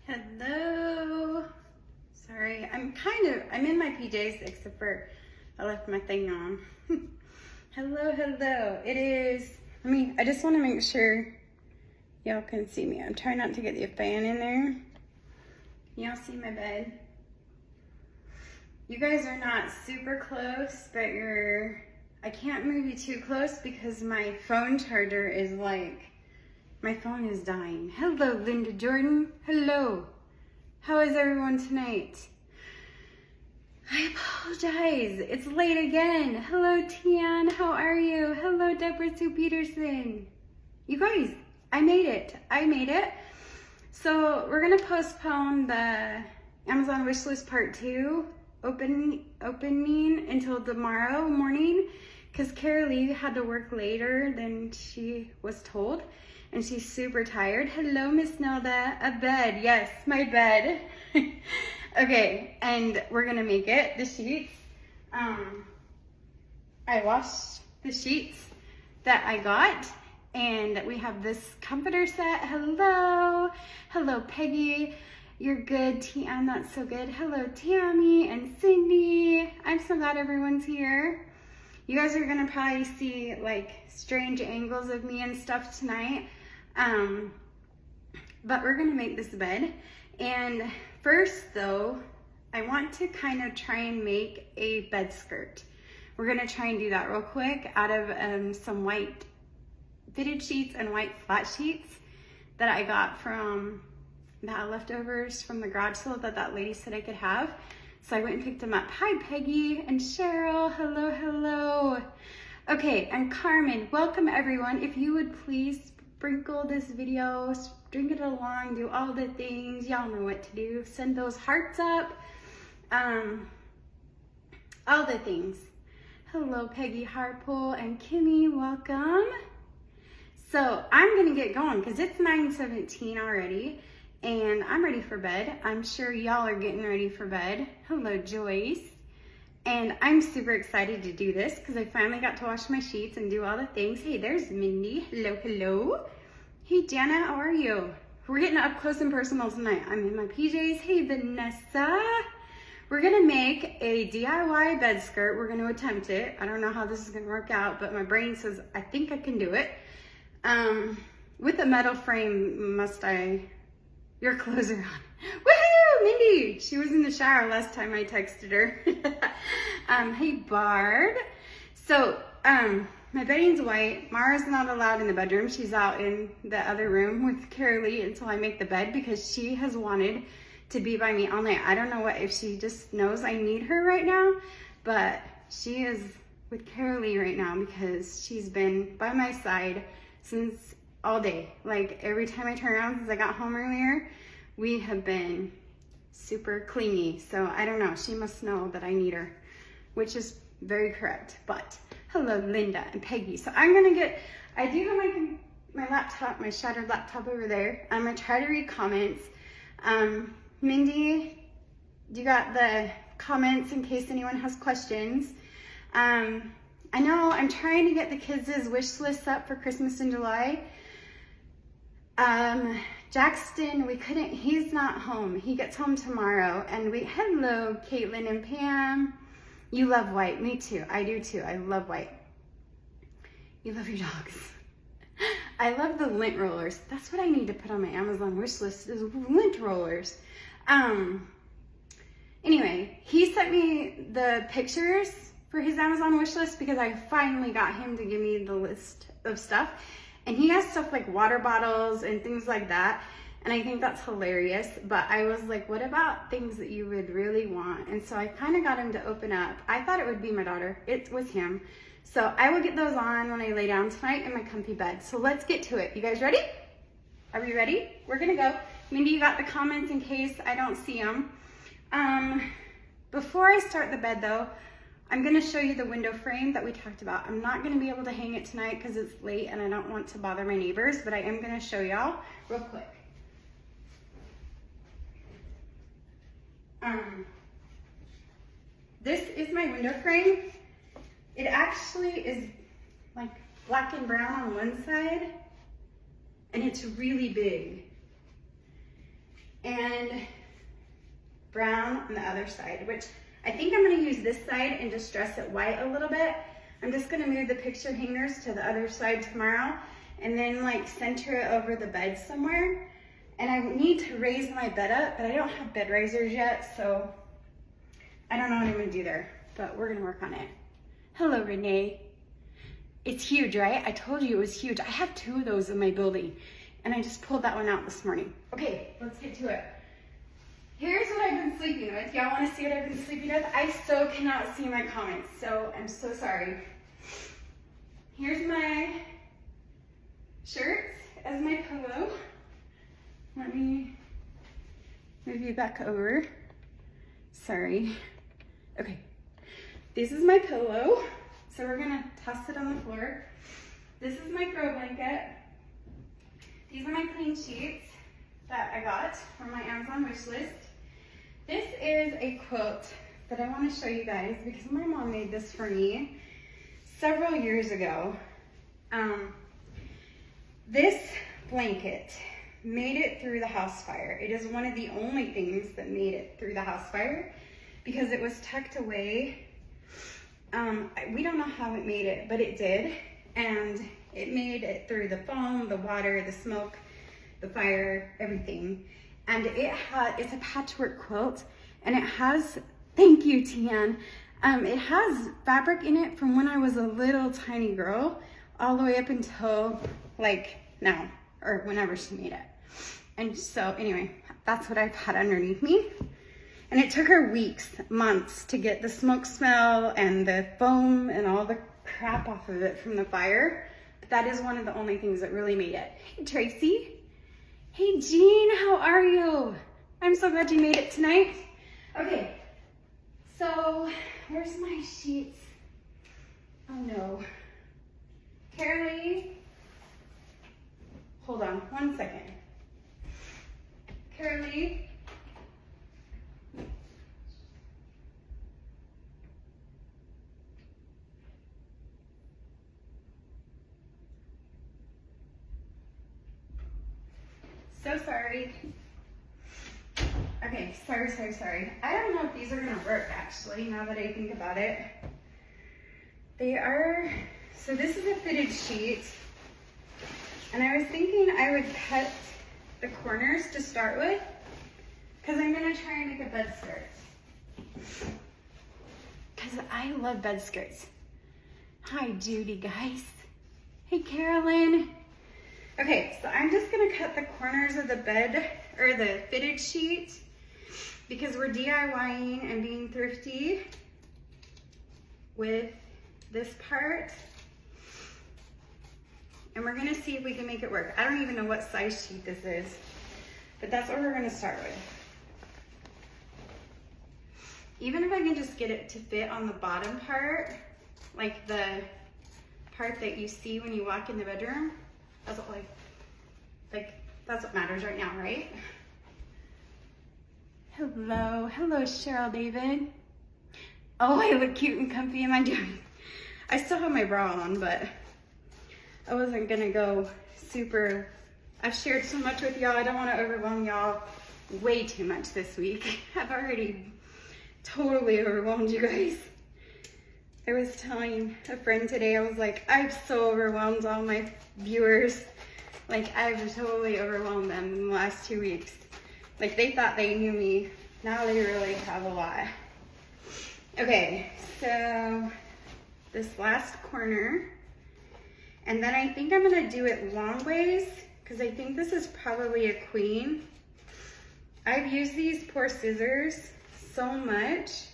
Hello. Sorry, I'm in my PJs except for I left my thing on. Hello. It is, I just want to make sure y'all can see me. I'm trying not to get the fan in there. Y'all see my bed? You guys are not super close, but I can't move you too close because my phone charger is my phone is dying. Hello, Linda Jordan. Hello. How is everyone tonight? I apologize. It's late again. Hello, Tian. How are you? Hello, Deborah Sue Peterson. You guys, I made it. So we're going to postpone the Amazon wishlist part 2 opening until tomorrow morning because Carolee had to work later than she was told. And she's super tired. Hello, Miss Nelda. A bed. Yes, my bed. Okay, and we're gonna make it. The sheets. I washed the sheets that I got, and we have this comforter set. Hello, Peggy. You're good, Tian. That's so good. Hello, Tammy and Cindy. I'm so glad everyone's here. You guys are gonna probably see strange angles of me and stuff tonight. But we're gonna make this bed. And first though, I want to kind of try and make a bed skirt. We're gonna try and do that real quick out of some white fitted sheets and white flat sheets that I got from the leftovers from the garage sale that lady said I could have. So I went and picked them up. Hi, Peggy and Cheryl. Hello. Okay, and Carmen, welcome everyone. If you would please sprinkle this video, string it along, do all the things. Y'all know what to do. Send those hearts up. All the things. Hello, Peggy Harpole and Kimmy, welcome. So I'm gonna get going because it's 9:17 already. And I'm ready for bed. I'm sure y'all are getting ready for bed. Hello, Joyce. And I'm super excited to do this because I finally got to wash my sheets and do all the things. Hey, there's Mindy. Hello. Hey, Jana, how are you? We're getting up close and personal tonight. I'm in my PJs. Hey, Vanessa. We're gonna make a DIY bed skirt. We're gonna attempt it. I don't know how this is gonna work out, but my brain says I think I can do it. With a metal frame, must I? Your clothes are on. Woohoo, Mindy! She was in the shower last time I texted her. Hey, Barb. So, my bedding's white. Mara's not allowed in the bedroom. She's out in the other room with Carolee until I make the bed because she has wanted to be by me all night. I don't know if she just knows I need her right now, but she is with Carolee right now because she's been by my side since all day. Every time I turn around since I got home earlier, we have been super clingy. So I don't know, she must know that I need her, which is very correct. But hello, Linda and Peggy. So I do have my laptop, my shattered laptop over there. I'm gonna try to read comments. Mindy, you got the comments in case anyone has questions. I know I'm trying to get the kids' wish lists up for Christmas in July. Jackson, he's not home. He gets home tomorrow. And hello, Caitlin and Pam. You love white. Me too. I do too. I love white. You love your dogs. I love the lint rollers. That's what I need to put on my Amazon wish list is lint rollers. Anyway, he sent me the pictures for his Amazon wish list because I finally got him to give me the list of stuff. And he has stuff like water bottles and things like that. And I think that's hilarious. But I was like, what about things that you would really want? And so I kind of got him to open up. I thought it would be my daughter. It was him. So I will get those on when I lay down tonight in my comfy bed. So let's get to it. You guys ready? Are we ready? We're going to go. Mindy, you got the comments in case I don't see them. Before I start the bed though, I'm gonna show you the window frame that we talked about. I'm not gonna be able to hang it tonight because it's late and I don't want to bother my neighbors, but I am gonna show y'all real quick. This is my window frame. It actually is black and brown on one side and it's really big. and brown on the other side, which I think I'm gonna use this side and just dress it white a little bit. I'm just gonna move the picture hangers to the other side tomorrow and then like center it over the bed somewhere. And I need to raise my bed up, but I don't have bed raisers yet, so I don't know what I'm gonna do there, but we're gonna work on it. Hello, Renee. It's huge, right? I told you it was huge. I have 2 of those in my building, and I just pulled that one out this morning. Okay, let's get to it. Here's what I've been sleeping with. Y'all wanna see what I've been sleeping with? I still cannot see my comments, so I'm so sorry. Here's my shirts as my pillow. Let me move you back over. Sorry. Okay, this is my pillow. So we're gonna toss it on the floor. This is my throw blanket. These are my clean sheets that I got from my Amazon wish list. This is a quilt that I want to show you guys because my mom made this for me several years ago. This blanket made it through the house fire. It is one of the only things that made it through the house fire because it was tucked away. We don't know how it made it, but it did. And it made it through the foam, the water, the smoke, the fire, everything. And it's a patchwork quilt, and it has, thank you, Tian. It has fabric in it from when I was a little tiny girl, all the way up until like now, or whenever she made it. And so anyway, that's what I've had underneath me. And it took her weeks, months to get the smoke smell and the foam and all the crap off of it from the fire. But that is one of the only things that really made it. Hey, Tracy. Hey, Jean, how are you? I'm so glad you made it tonight. Okay, so where's my sheets? Oh no. Carolee, hold on 1 second. Carolee. So sorry. Okay, sorry. I don't know if these are gonna work actually, now that I think about it. They are, so this is a fitted sheet. And I was thinking I would cut the corners to start with, because I'm gonna try and make a bed skirt. Because I love bed skirts. Hi, Judy, guys. Hey, Carolyn. Okay, so I'm just gonna cut the corners of the bed, or the fitted sheet, because we're DIYing and being thrifty with this part. And we're gonna see if we can make it work. I don't even know what size sheet this is, but that's what we're gonna start with. Even if I can just get it to fit on the bottom part, like the part that you see when you walk in the bedroom, that's what, like that's what matters right now, right? Hello, Cheryl David. Oh, I look cute and comfy in my jammies. I still have my bra on, but I wasn't gonna go super. I've shared so much with y'all. I don't want to overwhelm y'all way too much this week. I've already totally overwhelmed you guys. I was telling a friend today, I was like, I've so overwhelmed all my viewers. Like, I've totally overwhelmed them in the last 2 weeks. Like, they thought they knew me. Now they really have a lot. Okay, so this last corner. And then I think I'm gonna do it long ways, because I think this is probably a queen. I've used these poor scissors so much.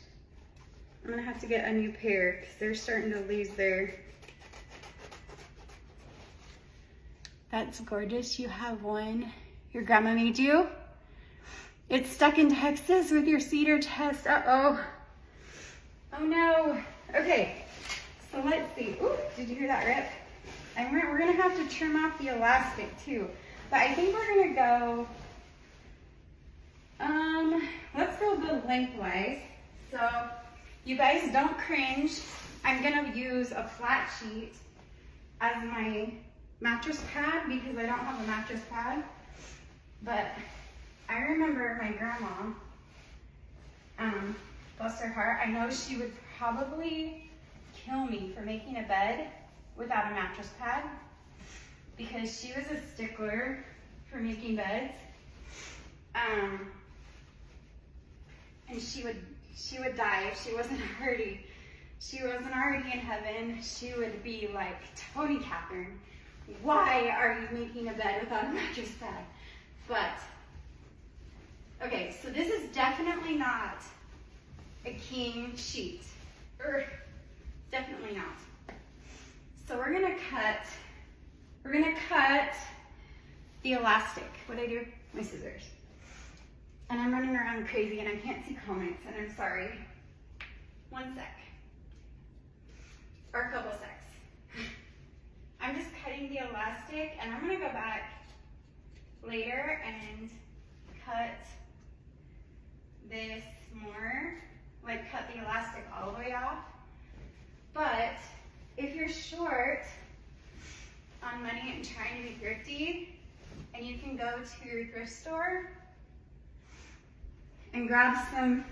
I'm gonna have to get a new pair because they're starting to lose their. That's gorgeous. You have one. Your grandma made you. It's stuck in Texas with your cedar chest. Uh-oh. Oh no. Okay, so let's see. Ooh, did you hear that rip? And we're gonna have to trim off the elastic too. But I think we're gonna go, let's go lengthwise. So you guys don't cringe. I'm gonna use a flat sheet as my mattress pad because I don't have a mattress pad. But I remember my grandma, bless her heart, I know she would probably kill me for making a bed without a mattress pad because she was a stickler for making beds. And she would die if she wasn't already in heaven. She would be like, Tony Catherine, why are you making a bed without a mattress pad? But, okay, so this is definitely not a king sheet. Definitely not. So we're gonna cut the elastic. What'd I do? My scissors. And I'm running around crazy and I can't see comments and I'm sorry. 1 sec. Or a couple secs. I'm just cutting the elastic and I'm gonna go back later and cut this more, like cut the elastic all the way off. But if you're short on money and trying to be thrifty, and you can go to your thrift store and grab some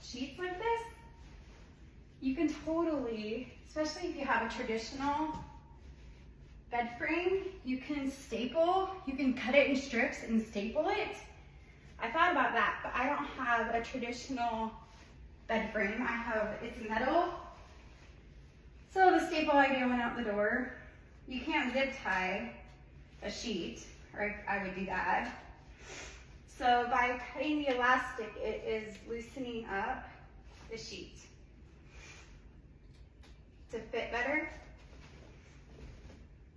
sheets like this, you can totally, especially if you have a traditional bed frame, you can cut it in strips and staple it. I thought about that, but I don't have a traditional bed frame. It's metal. So the staple idea went out the door. You can't zip tie a sheet, or I would do that. So by cutting the elastic, it is loosening up the sheet to fit better.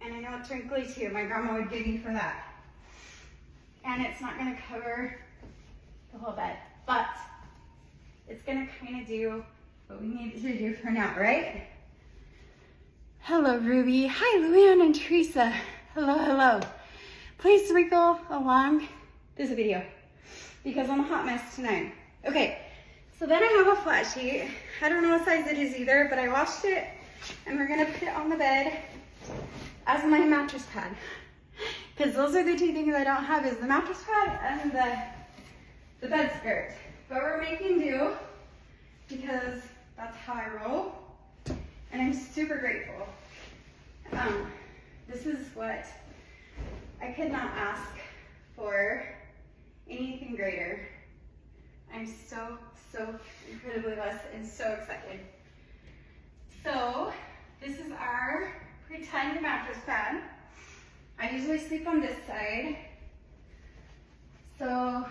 And I know it's wrinkly too. My grandma would give me for that. And it's not gonna cover the whole bed, but it's gonna kind of do what we need to do for now, right? Hello, Ruby. Hi, Luann and Teresa. Hello, hello. Please wrinkle along this video because I'm a hot mess tonight. Okay, so then I have a flat sheet. I don't know what size it is either, but I washed it and we're gonna put it on the bed as my mattress pad. Because those are the two things I don't have, is the mattress pad and the bed skirt. But we're making do because that's how I roll. And I'm super grateful. This is what I could not ask for anything greater. I'm so incredibly blessed and so excited. So this is our pretend mattress pad. I usually sleep on this side. So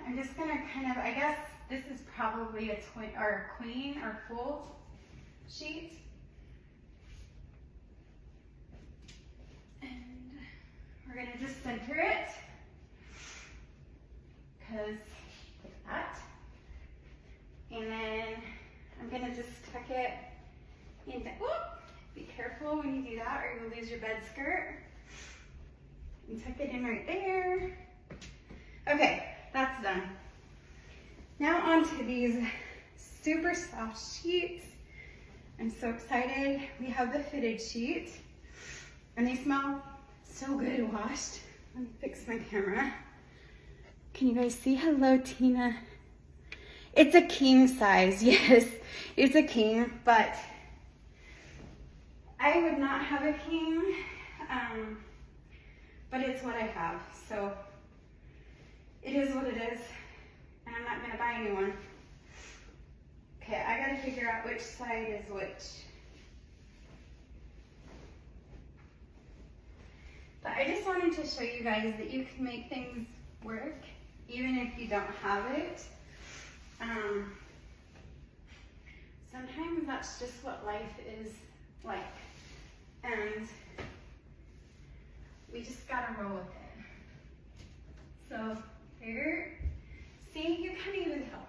I'm just gonna I guess this is probably a twin or a queen or full sheet. And we're gonna just center it, because like that. And then I'm gonna just tuck it into, be careful when you do that or you'll lose your bed skirt. And tuck it in right there. Okay, that's done. Now onto these super soft sheets. I'm so excited. We have the fitted sheet and they smell so good washed. Let me fix my camera. Can you guys see? Hello, Tina. It's a king size, yes, it's a king, but I would not have a king, but it's what I have, so it is what it is, and I'm not gonna buy a new one. Okay, I gotta figure out which side is which. But I just wanted to show you guys that you can make things work, even if you don't have it. Sometimes that's just what life is like, and we just gotta roll with it. So here, see, you can't even tell.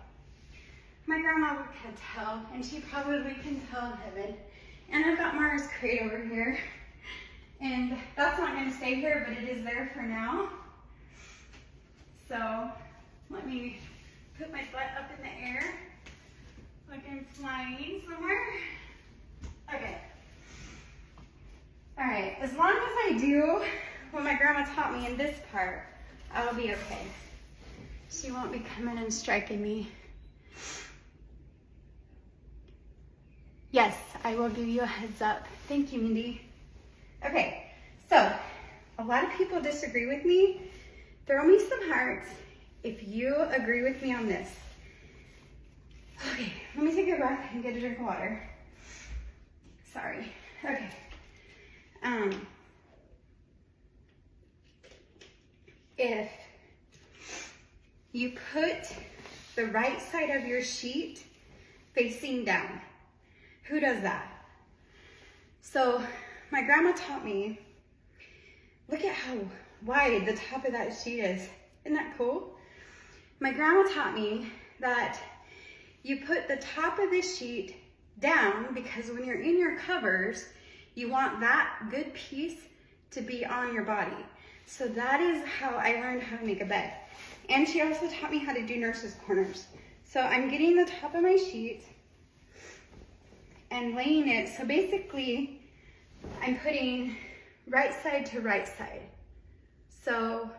My grandma could tell, and she probably can tell in heaven. And I've got Mara's crate over here, and that's not gonna stay here, but it is there for now. So let me put my butt up in the air, like I'm flying somewhere. Okay. All right, as long as I do what my grandma taught me in this part, I will be okay. She won't be coming and striking me. Yes, I will give you a heads up. Thank you, Mindy. Okay, so a lot of people disagree with me. Throw me some hearts if you agree with me on this. Okay, let me take a breath and get a drink of water. Sorry. Okay. If you put the right side of your sheet facing down, who does that? So my grandma taught me, look at how wide the top of that sheet is. Isn't that cool? My grandma taught me that you put the top of the sheet down because when you're in your covers, you want that good piece to be on your body. So that is how I learned how to make a bed. And she also taught me how to do nurse's corners. So I'm getting the top of my sheet and laying it. So basically, I'm putting right side to right side. So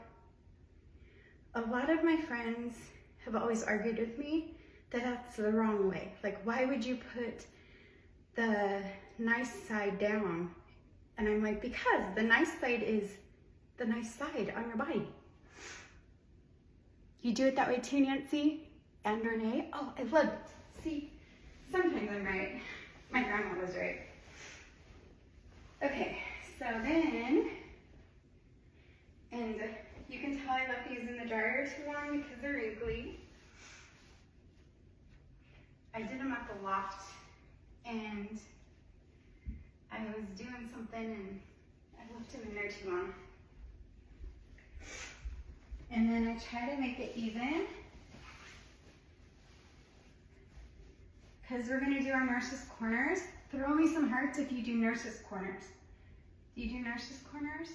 a lot of my friends have always argued with me that that's the wrong way. Like, why would you put the nice side down? And I'm like, because the nice side is the nice side on your body. You do it that way too, Nancy and Renee? Oh, I love it. See, sometimes I'm right. My grandma was right. Okay, so then, and you can tell I left these in the dryer too long because they're wrinkly. I did them at the loft and I was doing something and I left them in there too long. And then I try to make it even because we're gonna do our nurse's corners. Throw me some hearts if you do nurse's corners. Do you do nurse's corners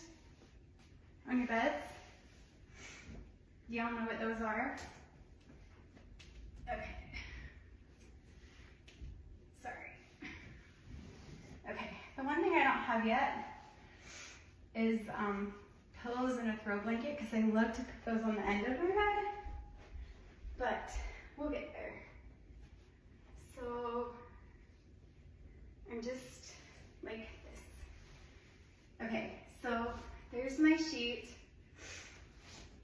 on your beds? Do y'all know what those are? Okay. Sorry. Okay, the one thing I don't have yet is pillows and a throw blanket because I love to put those on the end of my bed, but we'll get there. So I'm just like this. Okay, so there's my sheet.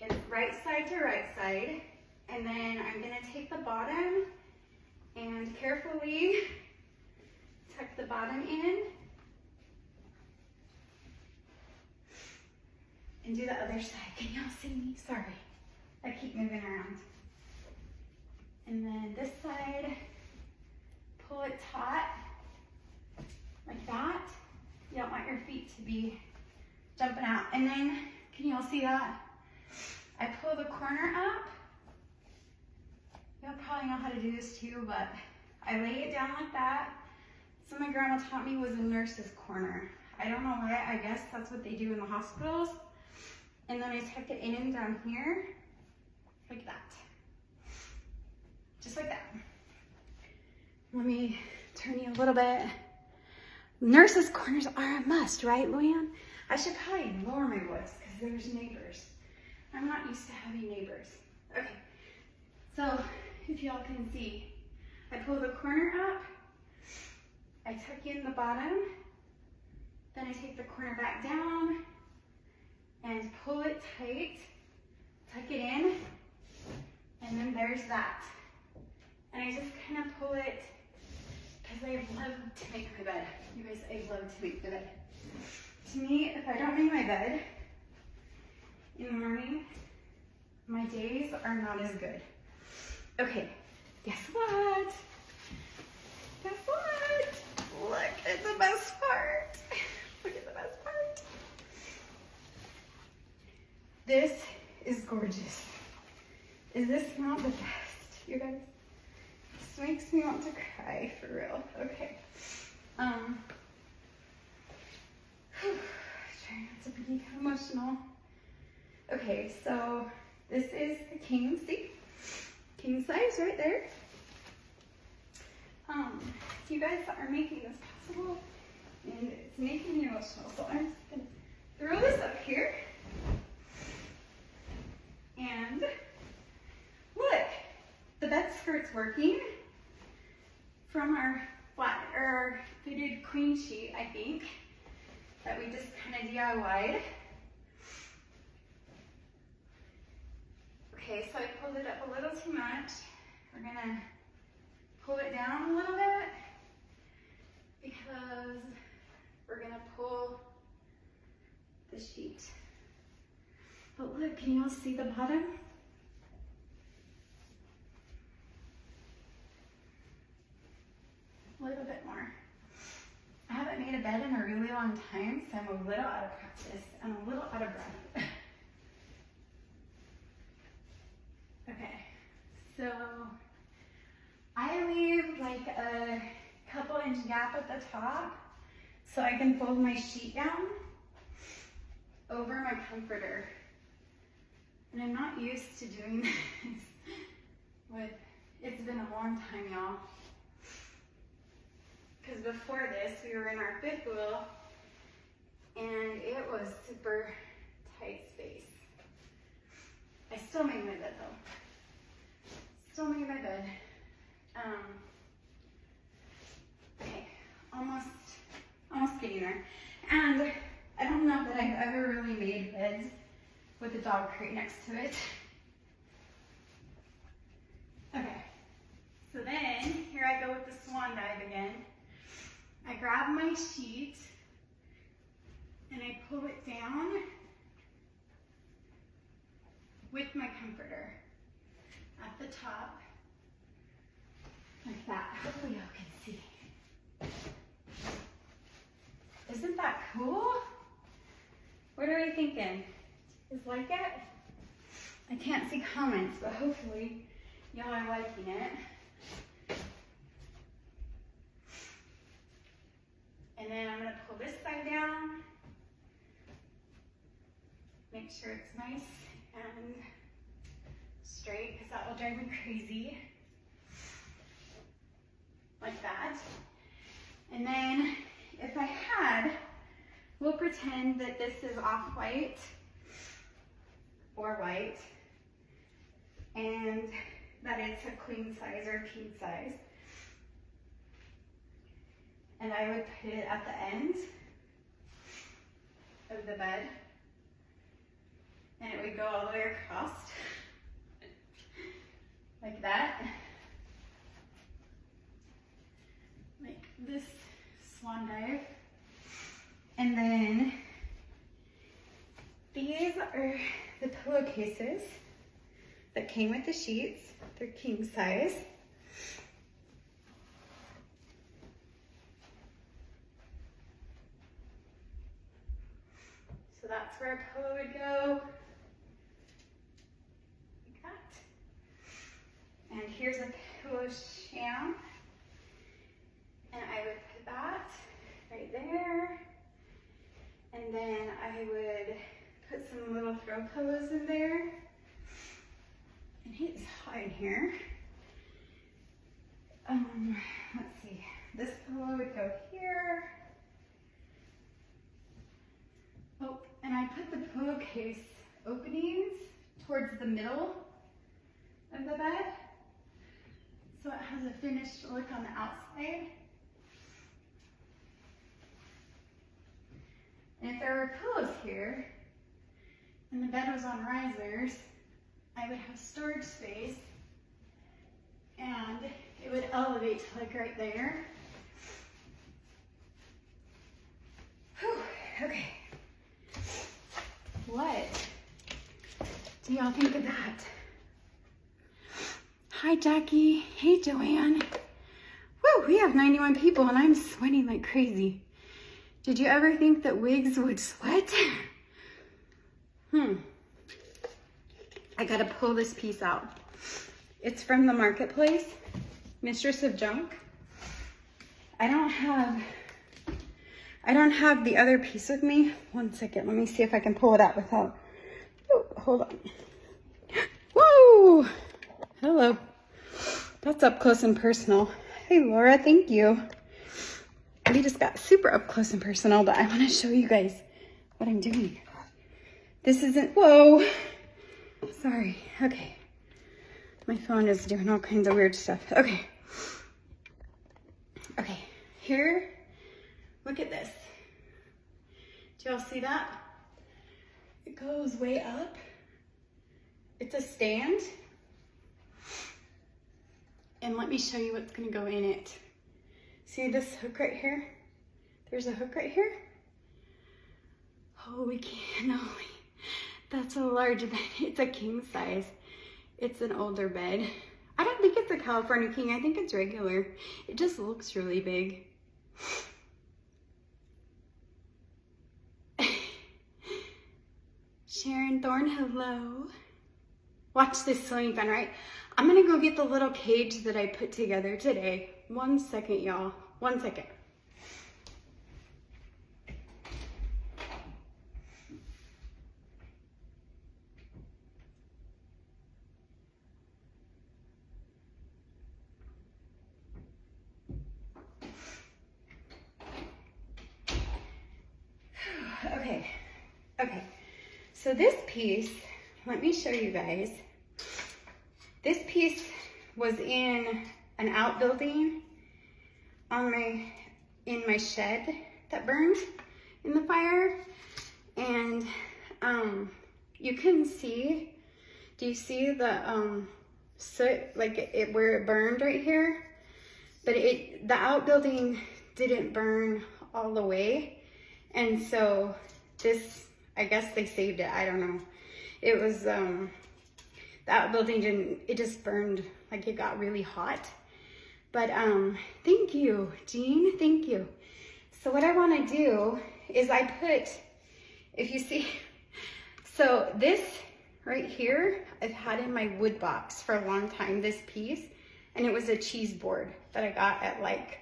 It's right side to right side, and then I'm gonna take the bottom and carefully tuck the bottom in and do the other side. Can y'all see me? Sorry, I keep moving around. And then this side, pull it taut, like that. You don't want your feet to be jumping out. And then, can y'all see that? I pull the corner up. Y'all probably know how to do this too, but I lay it down like that. So my grandma taught me was a nurse's corner. I don't know why, I guess that's what they do in the hospitals. And then I tuck it in and down here, like that. Just like that. Let me turn you a little bit. Nurse's corners are a must, right, Luann? I should probably lower my voice because there's neighbors. I'm not used to having neighbors. Okay, so if y'all can see, I pull the corner up, I tuck in the bottom, then I take the corner back down and pull it tight, tuck it in, and then there's that. And I just kind of pull it because I love to make my bed. You guys, I love to make the bed. To me, if I don't make my bed in the morning, my days are not as good. Okay, guess what? Guess what? Look at the best part. Look at the best part. This is gorgeous. Is this not the best, you guys? This makes me want to cry, for real. Okay. Trying not to be emotional. Okay, so this is the king, see? King size right there. You guys are making this possible, and it's making me emotional. So I'm just gonna throw this up here, and bed skirt's working from our flat or our fitted queen sheet, I think, that we just kind of DIY'd. Okay, so I pulled it up a little too much. We're gonna pull it down a little bit because we're gonna pull the sheet. But look, can you all see the bottom? A little bit more. I haven't made a bed in a really long time, so I'm a little out of practice and a little out of breath. Okay, so I leave like a couple inch gap at the top so I can fold my sheet down over my comforter. And I'm not used to doing this it's been a long time, y'all. Because before this, we were in our fifth wheel and it was super tight space. I still made my bed though. Still made my bed. Okay, almost getting there. And I don't know that I've ever really made beds with a dog crate next to it. Okay, so then here I go with the swan dive again. I grab my sheet and I pull it down with my comforter at the top, like that. Hopefully y'all can see. Isn't that cool? What are you thinking? Is like it? I can't see comments, but hopefully y'all are liking it. And then I'm gonna pull this side down. Make sure it's nice and straight, because that will drive me crazy. Like that. And then if I had, we'll pretend that this is off-white or white, and that it's a queen size or a king size. And I would put it at the end of the bed, and it would go all the way across, like that. Like this swan dive. And then these are the pillowcases that came with the sheets. They're king size. So that's where a pillow would go, like that. And here's a pillow sham. And I would put that right there. And then I would put some little throw pillows in there. And it's hot in here. Let's see. This pillow would go here. Oh, and I put the pillowcase openings towards the middle of the bed, so it has a finished look on the outside. And if there were pillows here, and the bed was on risers, I would have storage space, and it would elevate to like right there. Whew, okay. What do y'all think of that? Hi, Jackie. Hey, Joanne. Woo, we have 91 people and I'm sweating like crazy. Did you ever think that wigs would sweat? I gotta pull this piece out. It's from the marketplace, Mistress of Junk. I don't have the other piece with me. One second, let me see if I can pull it out without, oh, hold on. Whoa, hello. That's up close and personal. Hey, Laura, thank you. We just got super up close and personal, but I wanna show you guys what I'm doing. This isn't, whoa, sorry, okay. My phone is doing all kinds of weird stuff. Okay. Okay, here, look at this. Do y'all see that? It goes way up. It's a stand. And let me show you what's gonna go in it. See this hook right here? There's a hook right here. Holy cannoli. That's a large bed. It's a king size. It's an older bed. I don't think it's a California king. I think it's regular. It just looks really big. Sharon Thorne, hello. Watch this swimming fun, right? I'm gonna go get the little cage that I put together today. 1 second, y'all. 1 second. Okay. So this piece, let me show you guys. This piece was in an outbuilding in my shed that burned in the fire. And you can see, do you see the soot, like where it burned right here? But the outbuilding didn't burn all the way. And so this, I guess they saved it, I don't know. It was, the outbuilding it just burned, like it got really hot. But thank you, Jean, thank you. So what I wanna do is I put, if you see, so this right here, I've had in my wood box for a long time, this piece, and it was a cheese board that I got at like,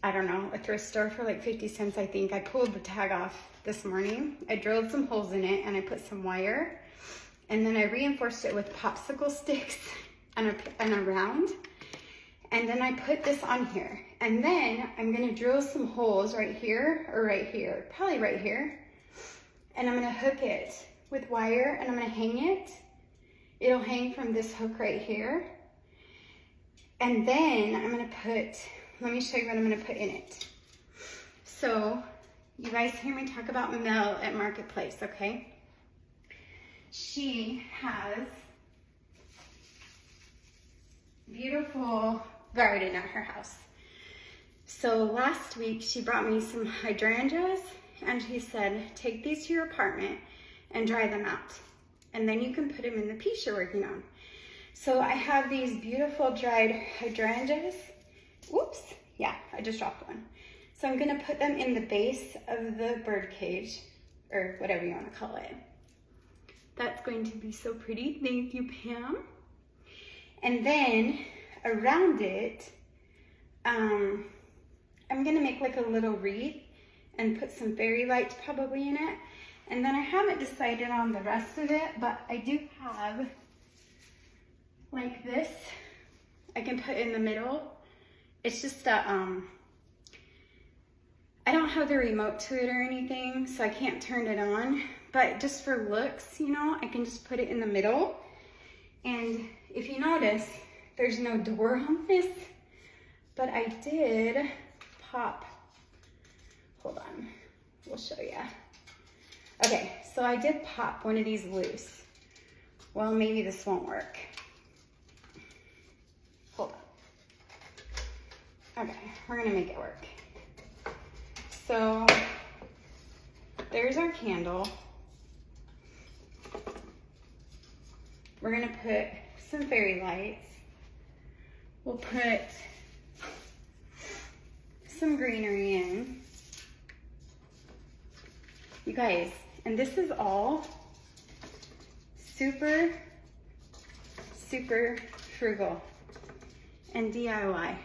I don't know, a thrift store for like 50 cents, I think. I pulled the tag off this morning. I drilled some holes in it and I put some wire, and then I reinforced it with popsicle sticks and a round. And then I put this on here. And then I'm gonna drill some holes right here or right here, probably right here. And I'm gonna hook it with wire and I'm gonna hang it. It'll hang from this hook right here. And then I'm gonna put, let me show you what I'm gonna put in it. So you guys hear me talk about Mel at Marketplace, okay? She has beautiful garden at her house. So last week she brought me some hydrangeas and she said, take these to your apartment and dry them out. And then you can put them in the piece you're working on. So I have these beautiful dried hydrangeas. Whoops, yeah, I just dropped one. So I'm gonna put them in the base of the bird cage, or whatever you wanna call it. That's going to be so pretty, thank you, Pam. And then around it, I'm gonna make like a little wreath and put some fairy lights probably in it. And then I haven't decided on the rest of it, but I do have like this, I can put in the middle. It's just a, I don't have the remote to it or anything, so I can't turn it on, but just for looks, you know, I can just put it in the middle. And if you notice, there's no door on this, but I did pop, hold on, we'll show you. Okay, so I did pop one of these loose. Well, maybe this won't work. Hold on. Okay, we're gonna make it work. So there's our candle. We're gonna put some fairy lights. We'll put some greenery in. You guys, and this is all super, super frugal and DIY.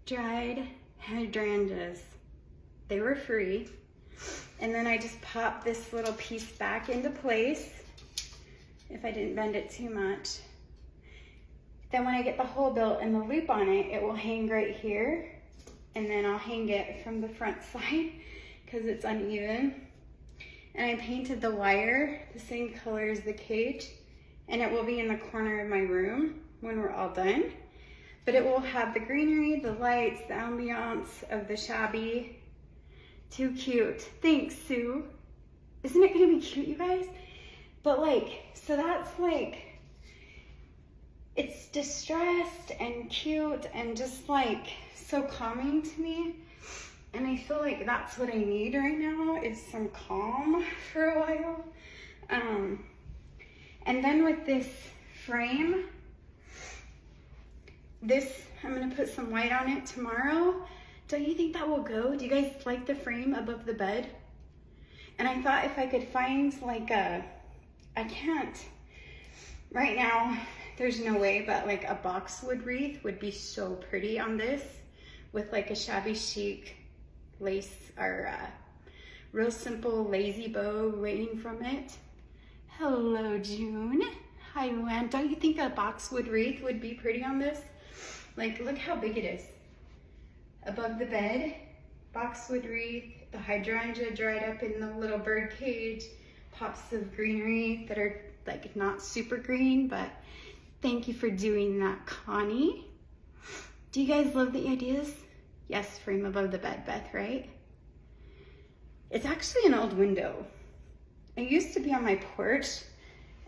Dried hydrangeas. They were free. And then I just popped this little piece back into place, if I didn't bend it too much. Then when I get the hole built and the loop on it, it will hang right here. And then I'll hang it from the front side because it's uneven. And I painted the wire the same color as the cage. and it will be in the corner of my room when we're all done. But it will have the greenery, the lights, the ambiance of the shabby. Too cute. Thanks, Sue. Isn't it gonna be cute, you guys? But like, so that's like, it's distressed and cute and just like so calming to me. And I feel like that's what I need right now, is some calm for a while. And then with this frame, I'm gonna put some white on it tomorrow. Don't you think that will go? Do you guys like the frame above the bed? And I thought if I could find like I can't, right now, there's no way, but like a boxwood wreath would be so pretty on this with like a shabby chic lace or real simple lazy bow waiting from it. Hello, June. Hi, Luann. Don't you think a boxwood wreath would be pretty on this? Like, look how big it is. Above the bed, boxwood wreath, the hydrangea dried up in the little bird cage, pops of greenery that are like not super green, but thank you for doing that, Connie. Do you guys love the ideas? Yes, frame above the bed, Beth, right? It's actually an old window. It used to be on my porch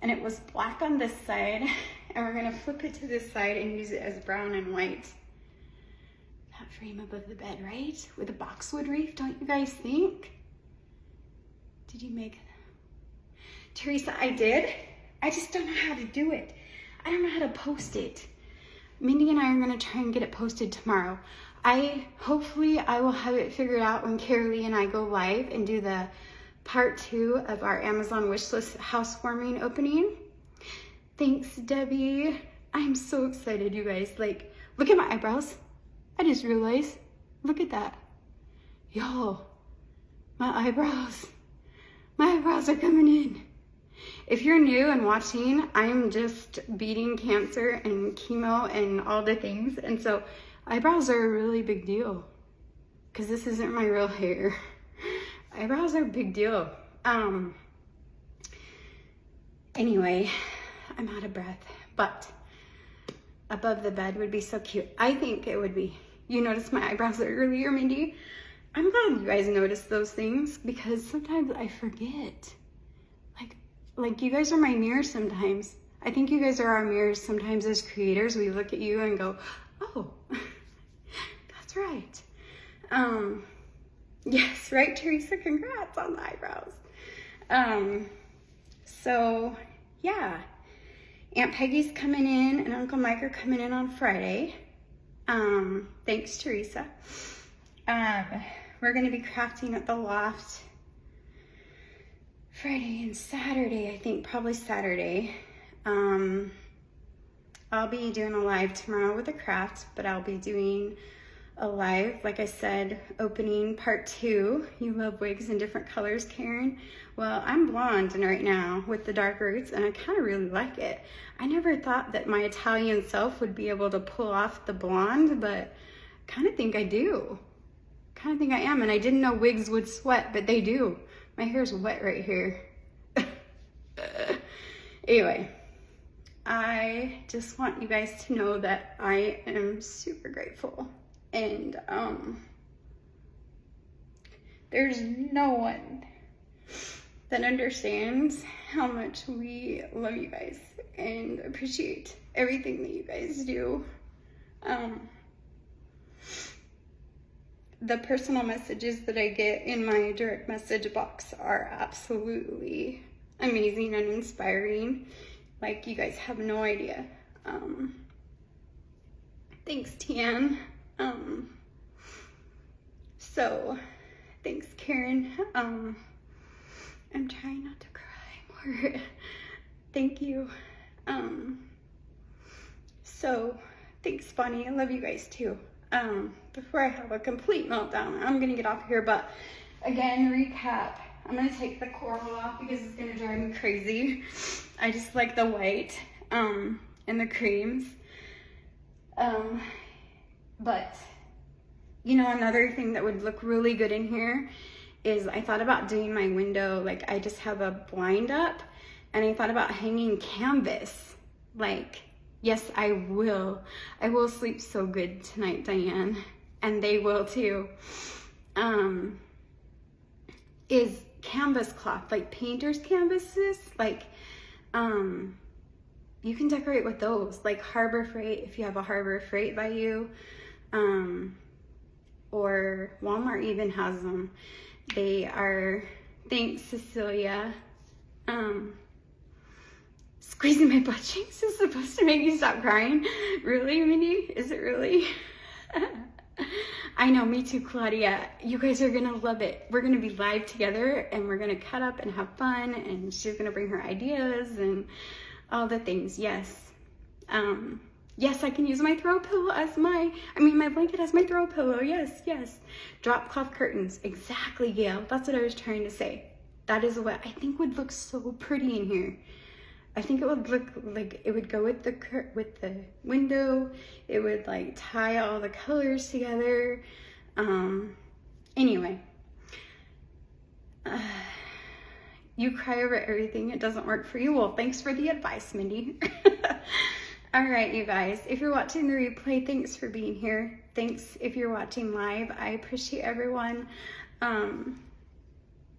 and it was black on this side, and we're gonna flip it to this side and use it as brown and white. That frame above the bed, right? With a boxwood wreath, don't you guys think? Did you make it? Teresa, I did. I just don't know how to do it. I don't know how to post it. Mindy and I are gonna try and get it posted tomorrow. Hopefully I will have it figured out when Carolee and I go live and do the part 2 of our Amazon wishlist housewarming opening. Thanks, Debbie. I'm so excited, you guys. Like, look at my eyebrows. I just realized, look at that. Yo, my eyebrows are coming in. If you're new and watching, I'm just beating cancer and chemo and all the things. And so eyebrows are a really big deal because this isn't my real hair. Eyebrows are a big deal. Anyway, I'm out of breath, but above the bed would be so cute. I think it would be. You noticed my eyebrows earlier, Mindy? I'm glad you guys noticed those things because sometimes I forget. Like you guys are my mirror sometimes. I think you guys are our mirrors sometimes as creators. We look at you and go, oh, that's right. Yes, right, Teresa? Congrats on the eyebrows. So, yeah. Aunt Peggy's coming in and Uncle Mike are coming in on Friday. Thanks, Teresa. We're going to be crafting at the loft Friday and Saturday, I think, probably Saturday. I'll be doing a live tomorrow with a craft, but I'll be doing a live, like I said, opening part 2. You love wigs in different colors, Karen. Well, I'm blonde right now with the dark roots, and I kind of really like it. I never thought that my Italian self would be able to pull off the blonde, but kind of think I do. Kind of think I am, and I didn't know wigs would sweat, but they do. My hair's wet right here. Anyway, I just want you guys to know that I am super grateful. And there's no one that understands how much we love you guys and appreciate everything that you guys do. The personal messages that I get in my direct message box are absolutely amazing and inspiring. Like, you guys have no idea. Thanks, Tian. So, thanks, Karen. I'm trying not to cry more. Thank you. So, thanks, Bonnie. I love you guys, too. Before I have a complete meltdown, I'm gonna get off here, but again, recap. I'm gonna take the coral off because it's gonna drive me crazy. I just like the white, and the creams. But, you know, another thing that would look really good in here is I thought about doing my window, like I just have a blind up and I thought about hanging canvas. Like, yes, I will. I will sleep so good tonight, Diane, and they will too. Is canvas cloth, like painter's canvases, like, you can decorate with those, like Harbor Freight, if you have a Harbor Freight by you, or Walmart even has them. They are, thanks Cecilia, squeezing my butt cheeks is supposed to make you stop crying. Really, Mindy? Is it really? I know, me too, Claudia. You guys are gonna love it. We're gonna be live together and we're gonna cut up and have fun, and she's gonna bring her ideas and all the things. Yes. Yes, I can use my throw pillow as my blanket as my throw pillow. Yes, yes. Drop cloth curtains. Exactly, Gail. That's what I was trying to say. That is what I think would look so pretty in here. I think it would look like it would go with the window. It would like tie all the colors together. Anyway. You cry over everything. It doesn't work for you. Well, thanks for the advice, Mindy. All right, you guys, if you're watching the replay, thanks for being here. Thanks if you're watching live. I appreciate everyone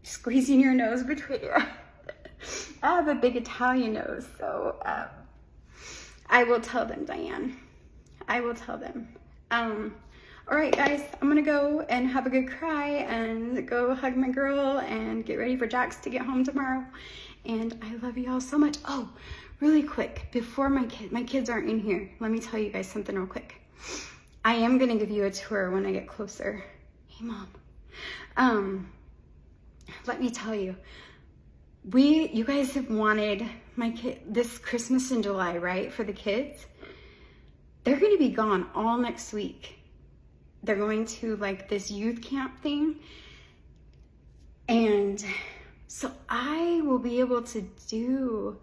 squeezing your nose between your I have a big Italian nose, so I will tell them, Diane. I will tell them. All right, guys, I'm gonna go and have a good cry and go hug my girl and get ready for Jax to get home tomorrow. And I love you all so much. Oh, really quick, before my kids aren't in here, let me tell you guys something real quick. I am gonna give you a tour when I get closer. Hey, Mom. Let me tell you, you guys have wanted my kid this Christmas in July, right? For the kids, they're gonna be gone all next week. They're going to like this youth camp thing, and so I will be able to do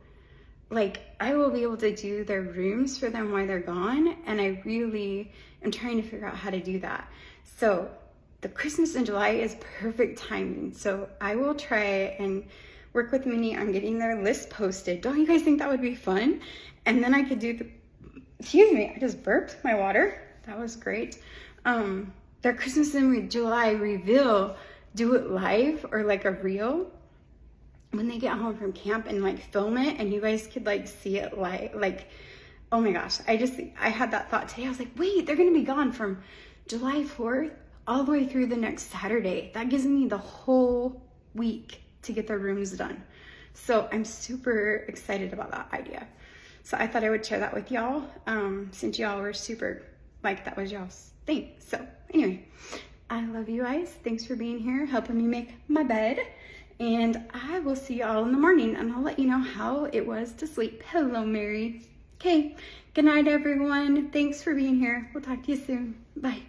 their rooms for them while they're gone, and I really am trying to figure out how to do that. So the Christmas in July is perfect timing. So I will try and work with Minnie on getting their list posted. Don't you guys think that would be fun? And then I could do excuse me, I just burped my water. That was great. Their Christmas in July reveal, do it live or like a reel when they get home from camp and like film it, and you guys could like see it live. Like, oh my gosh, I had that thought today. I was like, wait, they're gonna be gone from July 4th all the way through the next Saturday. That gives me the whole week to get their rooms done. So I'm super excited about that idea. So I thought I would share that with y'all, since y'all were super, like, that was y'all's thing. So anyway, I love you guys. Thanks for being here, helping me make my bed. And I will see y'all in the morning, and I'll let you know how it was to sleep. Hello, Mary. Okay, good night, everyone. Thanks for being here. We'll talk to you soon. Bye.